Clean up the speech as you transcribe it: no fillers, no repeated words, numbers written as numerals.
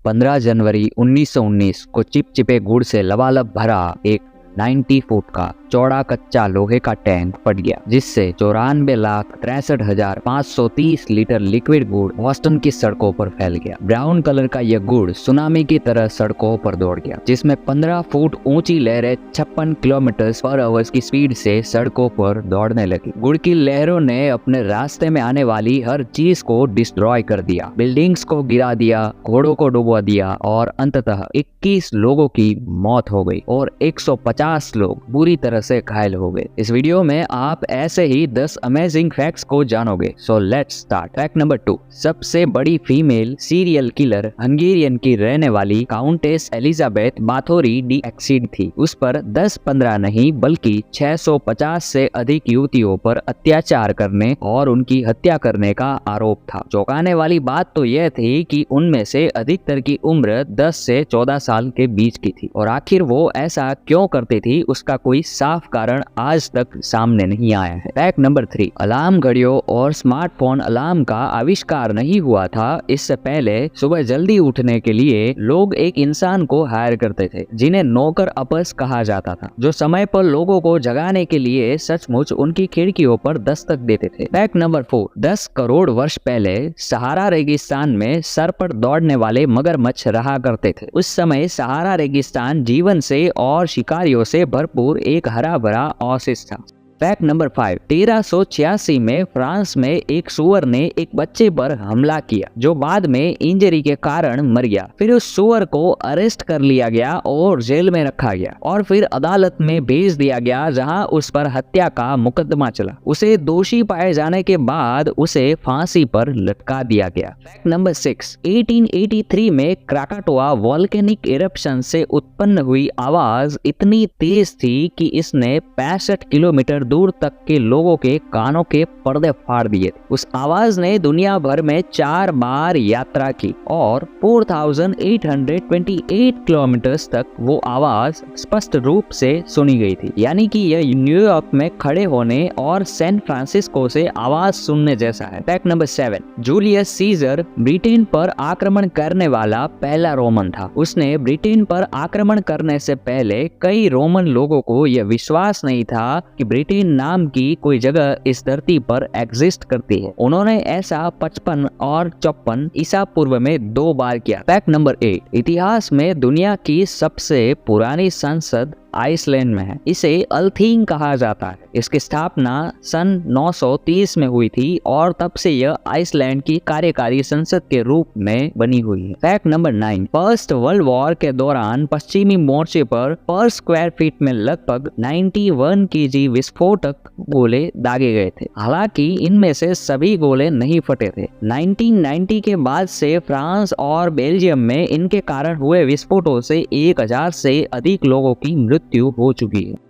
15 जनवरी 1919 को चिपचिपे गुड़ से लबालब भरा एक 90 फुट का चौड़ा कच्चा लोहे का टैंक फट गया, जिससे 94,63,530 लीटर लिक्विड गुड़ बॉस्टन की सड़कों पर फैल गया। ब्राउन कलर का यह गुड़ सुनामी की तरह सड़कों पर दौड़ गया, जिसमें 15 फुट ऊंची लहरें 56 किलोमीटर पर आवर की स्पीड से सड़कों पर दौड़ने लगी। गुड़ की लहरों ने अपने रास्ते में आने वाली हर चीज को डिस्ट्रॉय कर दिया, बिल्डिंग्स को गिरा दिया, घोड़ों को डुबो दिया और अंततः 21 लोगों की मौत हो गई और 150 लोग बुरी तरह से घायल हो गए। इस वीडियो में आप ऐसे ही 10 अमेजिंग फैक्ट्स को जानोगे। So let's start. Fact number 2, सबसे बड़ी फीमेल सीरियल किलर हंगेरियन की रहने वाली काउंटेस एलिजाबेथ बाथोरी डी एक्सिड थी। उस पर 10-15 नहीं बल्कि 650 से अधिक युवतियों पर अत्याचार करने और उनकी हत्या करने का आरोप था। चौंकाने वाली बात तो यह थी कि उनमें से अधिकतर की उम्र 10 से 14 साल के बीच की थी और आखिर वो ऐसा क्यों करती थी उसका कोई साफ कारण आज तक सामने नहीं आया है। फैक्ट नंबर 3, अलार्म घड़ियों और स्मार्टफोन अलार्म का आविष्कार नहीं हुआ था। इससे पहले सुबह जल्दी उठने के लिए लोग एक इंसान को हायर करते थे, जिन्हें नौकर अपस कहा जाता था, जो समय पर लोगों को जगाने के लिए सचमुच उनकी खिड़कियों पर दस्तक देते थे। फैक्ट नंबर 4, 10 करोड़ वर्ष पहले सहारा रेगिस्तान में सर पर दौड़ने वाले मगरमच्छ रहा करते थे। उस समय सहारा रेगिस्तान जीवन से और शिकारियों से भरपूर एक हरा भरा ओएसिस था। फैक्ट नंबर 5, 1386 में फ्रांस में एक सुअर ने एक बच्चे पर हमला किया, जो बाद में इंजरी के कारण मर गया। फिर उस सुअर को अरेस्ट कर लिया गया और जेल में रखा गया और फिर अदालत में भेज दिया गया, जहां उस पर हत्या का मुकदमा चला। उसे दोषी पाए जाने के बाद उसे फांसी पर लटका दिया गया। फैक्ट नंबर 6, 1883 में क्राकाटोआ वॉल्केनिक इरप्शन से उत्पन्न हुई आवाज इतनी तेज थी कि इसने 65 किलोमीटर दूर तक के लोगों के कानों के पर्दे फाड़ दिए थे। उस आवाज ने दुनिया भर में 4 बार यात्रा की और 4828 किलोमीटर तक वो आवाज स्पष्ट रूप से सुनी गई थी, यानी कि यह न्यूयॉर्क में खड़े होने और सैन फ्रांसिस्को से आवाज सुनने जैसा है। Fact number 7, Julius Caesar Britain पर आक्रमण करने वाला पहला रोमन था। उसने ब्रिटेन पर आक्रमण करने से पहले कई रोमन लोगों को यह विश्वास नहीं था कि ब्रिटेन नाम की कोई जगह इस धरती पर एग्जिस्ट करती है। उन्होंने ऐसा 55 और 54 ईसा पूर्व में 2 बार किया। फैक्ट नंबर 8, इतिहास में दुनिया की सबसे पुरानी संसद आइसलैंड में है। इसे अल्थिंग कहा जाता है। इसकी स्थापना सन 930 में हुई थी और तब से यह आइसलैंड की कार्यकारी संसद के रूप में बनी हुई है। Fact number 9, first world war के दौरान पश्चिमी मोर्चे पर स्क्वायर फीट में लगभग 91 केजी विस्फोटक गोले दागे गए थे। हालांकि इनमें से सभी गोले नहीं फटे थे। 1990 के बाद से फ्रांस और बेल्जियम में इनके कारण हुए विस्फोटों से 1000 से अधिक लोगों की मृत्यु हो चुकी है।